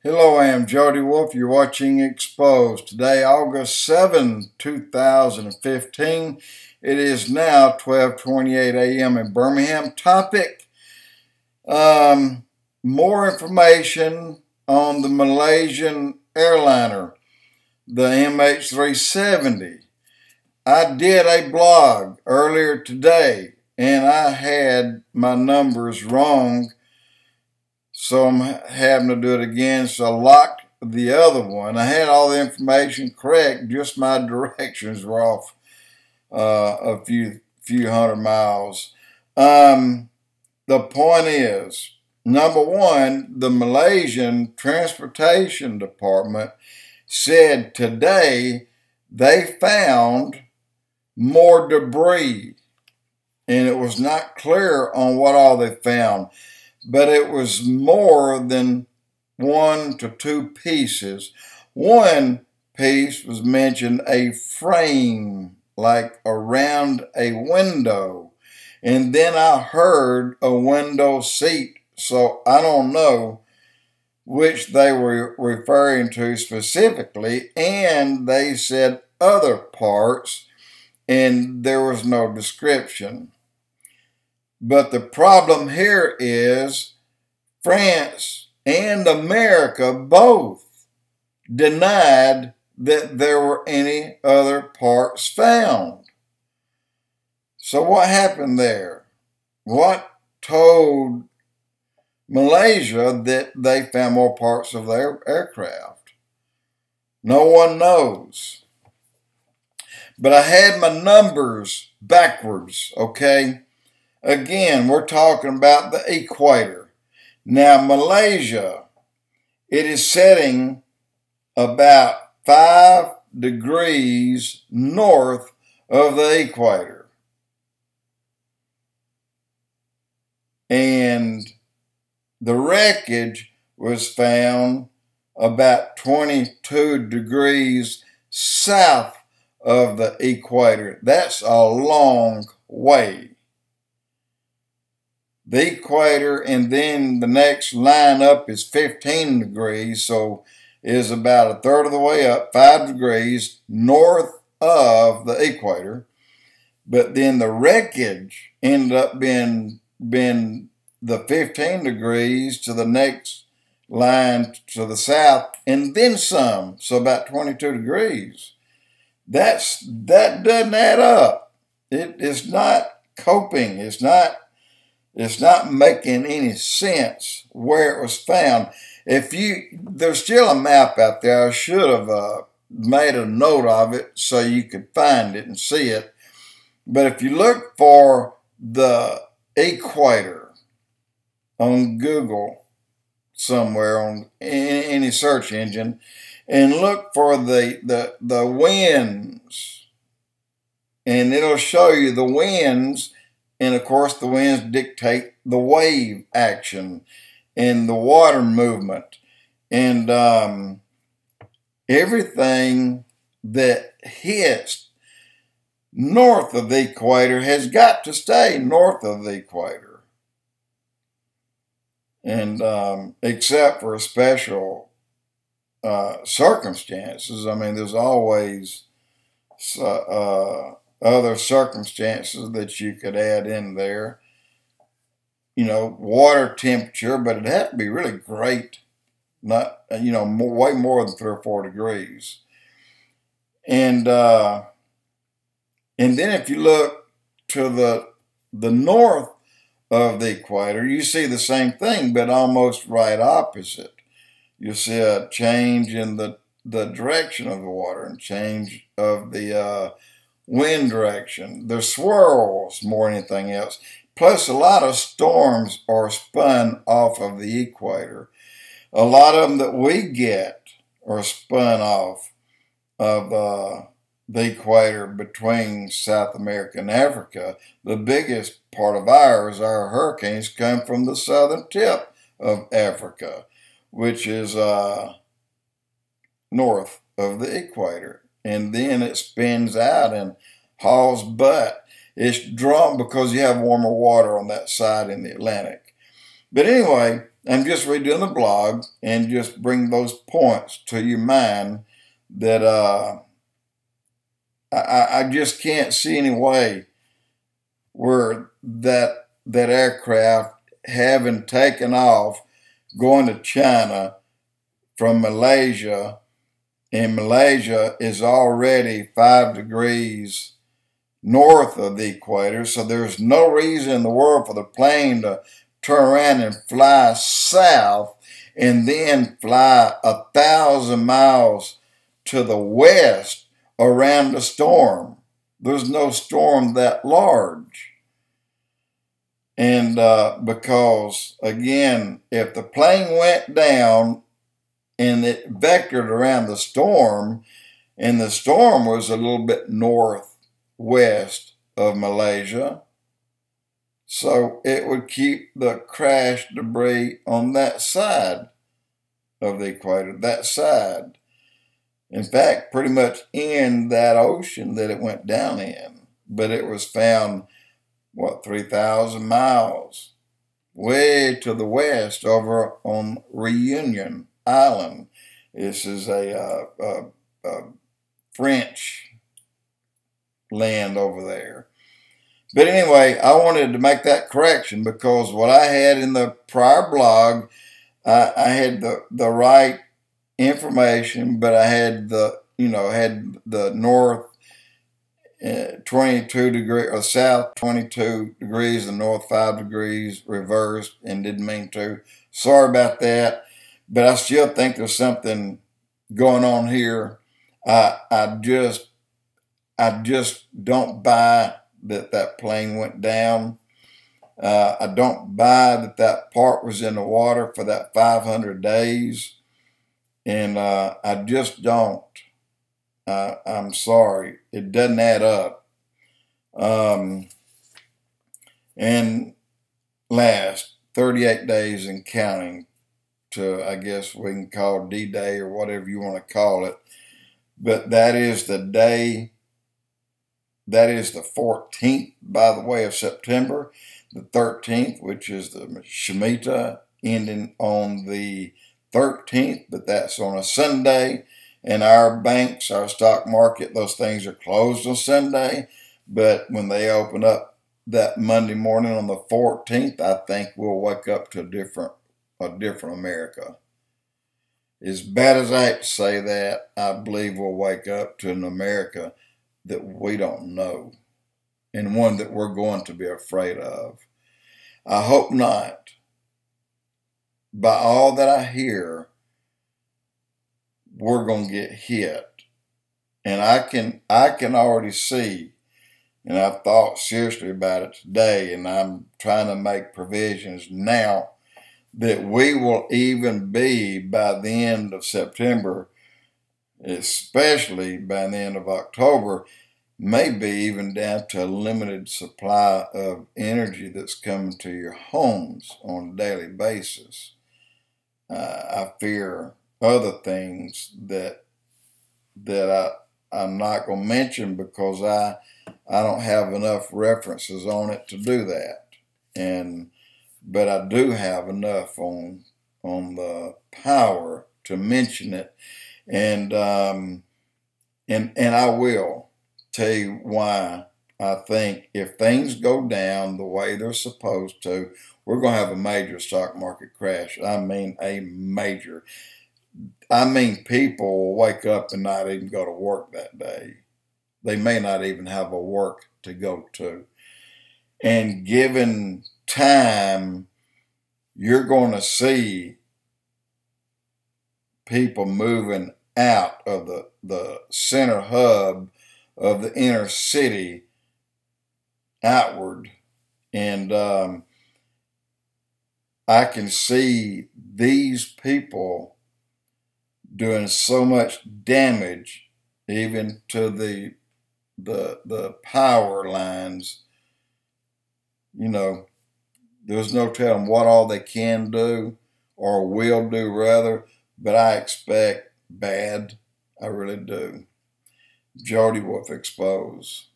Hello, I am Jody Wolf. You're watching Expoz. Today, August 7, 2015. It is now 12:28 a.m. in Birmingham. Topic, more information on the Malaysian airliner, the MH370. I did a blog earlier today, and I had my numbers wrong. So I'm having to do it again. So I locked the other one. I had all the information correct, just my directions were off a few hundred miles. The point is, number one, the Malaysian Transportation Department said today they found more debris, and it was not clear on what all they found. But it was more than 1 to 2 pieces. One piece was mentioned a frame, like around a window. And then I heard a window seat. So I don't know which they were referring to specifically. And they said other parts, and there was no description. But the problem here is France and America both denied that there were any other parts found. So what happened there? What told Malaysia that they found more parts of their aircraft? No one knows. But I had my numbers backwards, okay? Again, we're talking about the equator. Now, Malaysia, it is setting about 5 degrees north of the equator. And the wreckage was found about 22 degrees south of the equator. That's a long way. The equator, and then the next line up is 15 degrees, so is about a third of the way up, 5 degrees north of the equator. But then the wreckage ended up being the 15 degrees to the next line to the south, and then some, so about 22 degrees. That doesn't add up. It is not coping. It's not making any sense where it was found. There's still a map out there. I should have made a note of it so you could find it and see it. But if you look for the equator on Google somewhere, on any search engine, and look for the winds, and it'll show you the winds. And of course, the winds dictate the wave action and the water movement. And everything that hits north of the equator has got to stay north of the equator. And except for special circumstances, I mean, there's always other circumstances that you could add in there. You know, water temperature, but it had to be really great. Not, way more than 3 or 4 degrees. And then if you look to the north of the equator, you see the same thing, but almost right opposite. You see a change in the direction of the water and change of the wind direction. The swirls more than anything else. Plus, a lot of storms are spun off of the equator. A lot of them that we get are spun off of the equator between South America and Africa. The biggest part of our hurricanes come from the southern tip of Africa, which is north of the equator. And then it spins out and hauls butt. It's drawn because you have warmer water on that side in the Atlantic. But anyway, I'm just redoing the blog and just bring those points to your mind that I just can't see any way where that aircraft, having taken off, going to China from Malaysia, and Malaysia is already 5 degrees north of the equator, so there's no reason in the world for the plane to turn around and fly south and then fly 1,000 miles to the west around the storm. There's no storm that large. And because, again, if the plane went down and it vectored around the storm, and the storm was a little bit northwest of Malaysia, so it would keep the crash debris on that side of the equator, that side. In fact, pretty much in that ocean that it went down in. But it was found, 3,000 miles way to the west over on Reunion Island. This is a French land over there. But anyway, I wanted to make that correction because what I had in the prior blog, I had the right information, but I had the north 22 degrees or south 22 degrees and north 5 degrees reversed, and didn't mean to. Sorry about that, but I still think there's something going on here. I just don't buy that plane went down. I don't buy that part was in the water for that 500 days. And I just don't. I'm sorry. It doesn't add up. And last 38 days and counting to, I guess we can call D-Day or whatever you want to call it. But that is the day. That is the 14th, by the way, of September. The 13th, which is the Shemitah, ending on the 13th, but that's on a Sunday. And our banks, our stock market, those things are closed on Sunday. But when they open up that Monday morning on the 14th, I think we'll wake up to a different America. As bad as I hate to say that, I believe we'll wake up to an America that we don't know, and one that we're going to be afraid of. I hope not. By all that I hear, we're going to get hit. And I can already see, and I've thought seriously about it today, and I'm trying to make provisions now that we will even be, by the end of September, especially by the end of October, maybe even down to a limited supply of energy that's coming to your homes on a daily basis. I fear other things that I'm not going to mention because I don't have enough references on it to do that. But I do have enough on the power to mention it, and I will tell you why I think if things go down the way they're supposed to, we're going to have a major stock market crash. I mean, a major. I mean, people will wake up and not even go to work that day. They may not even have a work to go to. And given time, you're going to see people moving out of the center hub of the inner city outward. And I can see these people doing so much damage, even to the power lines. You know, there's no telling what all they can do or will do, rather, but I expect bad. I really do. Jody with Expoz.